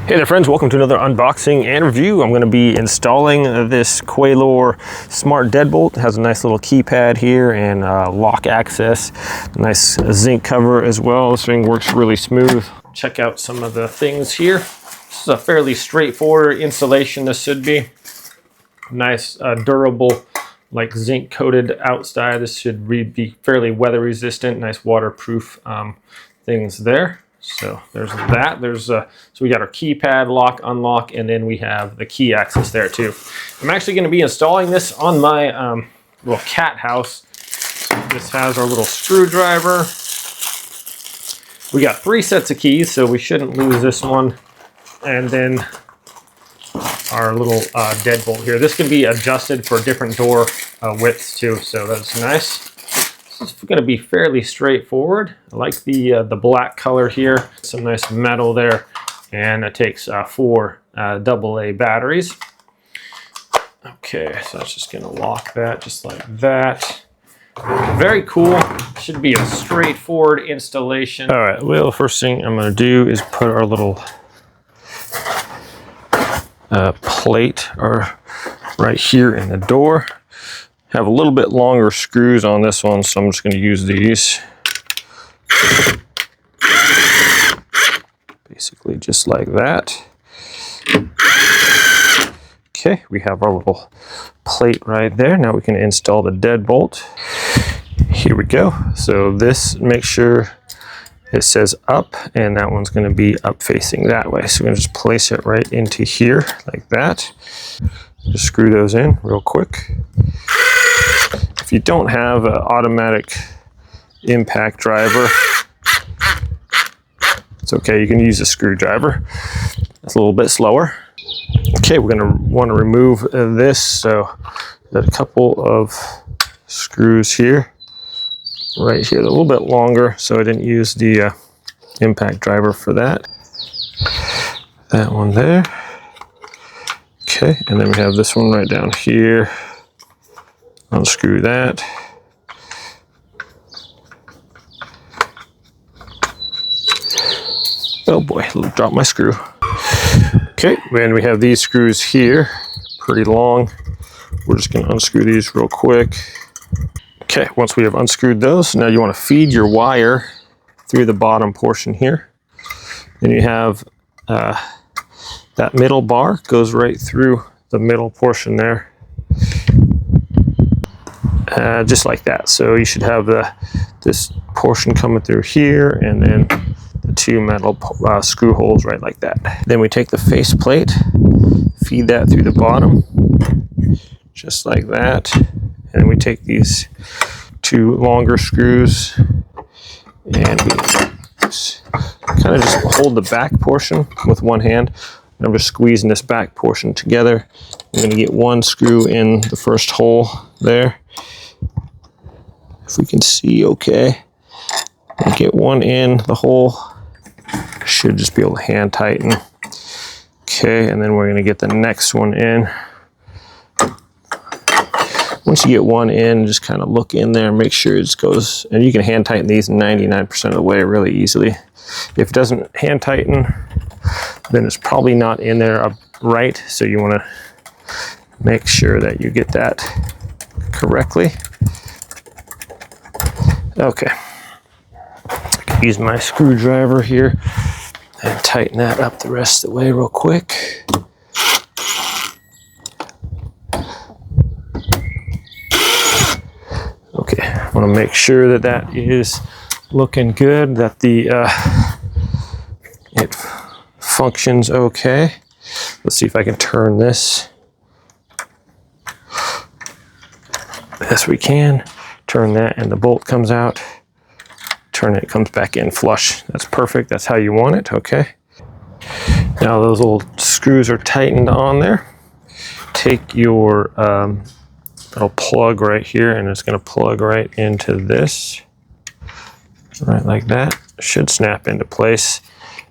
Hey there friends, welcome to another unboxing and review. I'm going to be installing this KUELOR smart deadbolt. It has a nice little keypad here and lock access. Nice zinc cover as well. This thing works really smooth. Check out some of the things here. This is a fairly straightforward installation. This should be nice, durable, like zinc coated outside. This should be fairly weather resistant. Nice waterproof things there. So there's that. So we got our keypad lock, unlock, and then we have the key access there too. I'm actually going to be installing this on my little cat house. So this has our little screwdriver. We got 3 sets of keys, so we shouldn't lose this one. And then our little deadbolt here. This can be adjusted for different door widths too, so that's nice. It's going to be fairly straightforward. I like the black color here. Some nice metal there, and it takes 4 AA batteries. Okay, so that's just going to lock that just like that. Very cool. Should be a straightforward installation. All right, well, the first thing I'm going to do is put our little plate right here in the door. Have a little bit longer screws on this one, so I'm just going to use these. Basically just like that. Okay, we have our little plate right there. Now we can install the deadbolt. Here we go. So this, make sure it says up, and that one's going to be up facing that way. So we're going to just place it right into here like that. Just screw those in real quick. If you don't have an automatic impact driver, it's okay, you can use a screwdriver. It's a little bit slower. Okay, we're going to want to remove this, so got a couple of screws here, right here, a little bit longer, so I didn't use the impact driver for that. That one there. Okay, and then we have this one right down here. Unscrew that. Oh boy, dropped my screw. Okay, and we have these screws here, pretty long. We're just going to unscrew these real quick. Okay, once we have unscrewed those, now you want to feed your wire through the bottom portion here. Then you have that middle bar goes right through the middle portion there. Just like that. So you should have this portion coming through here, and then the 2 metal screw holes right like that. Then we take the face plate, feed that through the bottom, just like that. And we take these 2 longer screws, and we kind of just hold the back portion with one hand. And I'm just squeezing this back portion together. I'm going to get 1 screw in the first hole there. If we can see okay, and get 1 in the hole. Should just be able to hand tighten. Okay, and then we're going to get the next one in. Once you get 1 in, just kind of look in there, make sure it goes, and you can hand tighten these 99% of the way really easily. If it doesn't hand tighten, then it's probably not in there right, so you want to make sure that you get that correctly. Okay, I can use my screwdriver here and tighten that up the rest of the way real quick. Okay, I want to make sure that that is looking good, that the it functions okay. Let's see if I can turn this. Yes, we can. Turn that and the bolt comes out. Turn it, comes back in flush. That's perfect. That's how you want it. Okay. Now those little screws are tightened on there. Take your little plug right here, and it's going to plug right into this. Right like that. Should snap into place.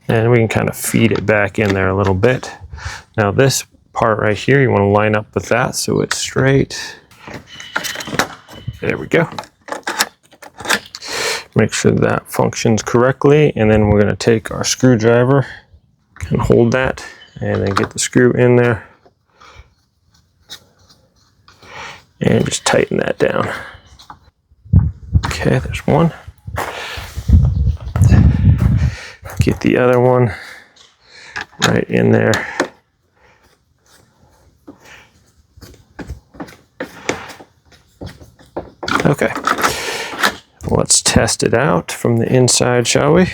And we can kind of feed it back in there a little bit. Now this part right here, you want to line up with that so it's straight. There we go. Make sure that functions correctly, and then we're going to take our screwdriver, and hold that, and then get the screw in there and just tighten that down. Okay, there's one. Get the other one right in there. Okay, let's test it out from the inside, shall we?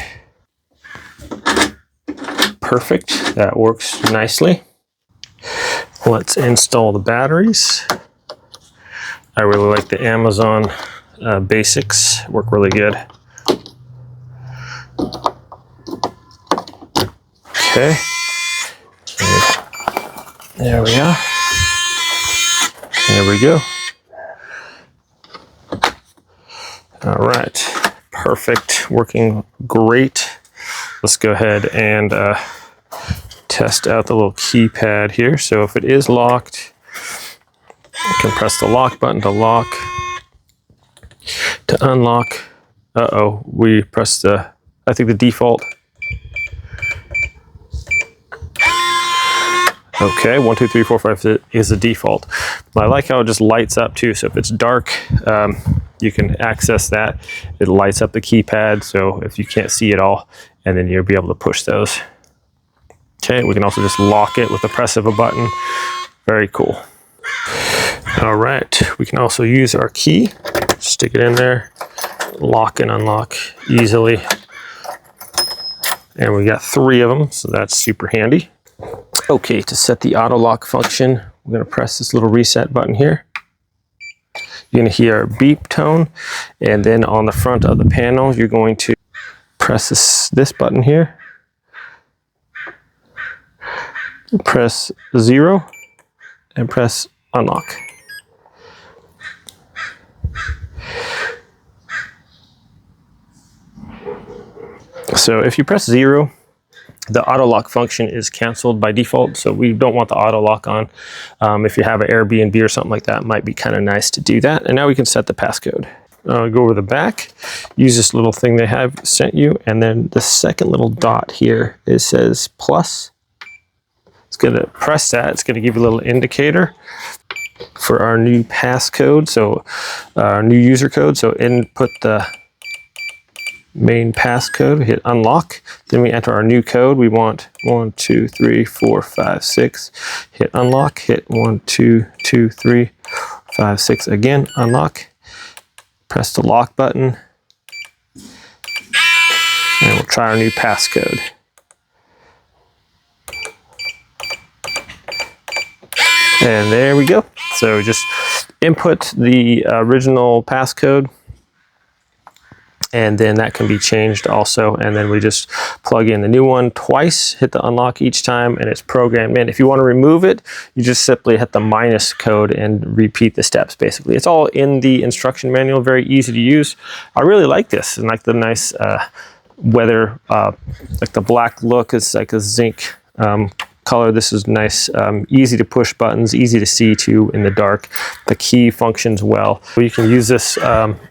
Perfect, that works nicely. Let's install the batteries. I really like the Amazon basics, work really good. Okay, there we are. There we go. All right, perfect, working great. Let's go ahead and test out the little keypad here. So if it is locked, you can press the lock button to lock. To unlock, we pressed the, I think the default. Okay, 1, 2, 3, 4, 5 is the default. But I like how it just lights up too. So if it's dark, you can access that. It lights up the keypad, so if you can't see it all, and then you'll be able to push those. Okay, we can also just lock it with the press of a button. Very cool. All right, we can also use our key. Stick it in there, lock and unlock easily. And we got 3 of them, so that's super handy. Okay, to set the auto lock function, we're going to press this little reset button here. You're going to hear a beep tone, and then on the front of the panel, you're going to press this button here. Press 0 and press unlock. So if you press 0, the auto lock function is canceled by default, so we don't want the auto lock on. If you have an Airbnb or something like that, it might be kind of nice to do that. And now we can set the passcode. Go over the back, use this little thing they have sent you, and then the second little dot here, it says plus. It's going to press that. It's going to give you a little indicator for our new passcode, so our new user code. So input the main passcode, hit unlock, then we enter our new code. We want 1, 2, 3, 4, 5, 6. Hit unlock, hit 1, 2, 2, 3, 5, 6 again, unlock. Press the lock button, and we'll try our new passcode. And there we go. So just input the original passcode, and then that can be changed also. And then we just plug in the new one twice, hit the unlock each time, and it's programmed in. If you want to remove it, you just simply hit the minus code and repeat the steps, basically. It's all in the instruction manual, very easy to use. I really like this, and like the nice weather, like the black look is like a zinc color. This is nice, easy to push buttons, easy to see too in the dark. The key functions well. You can use this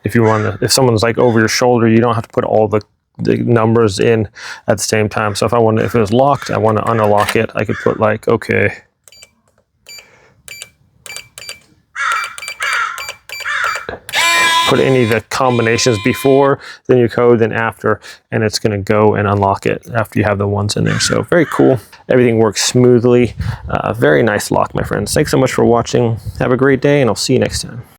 if you want to, if someone's like over your shoulder, you don't have to put all the numbers in at the same time. So if I want to, if it was locked, I want to unlock it, I could put like, okay. Put any of the combinations before, then your code, then after, and it's going to go and unlock it after you have the ones in there. So very cool. Everything works smoothly. Very nice lock, my friends. Thanks so much for watching. Have a great day, and I'll see you next time.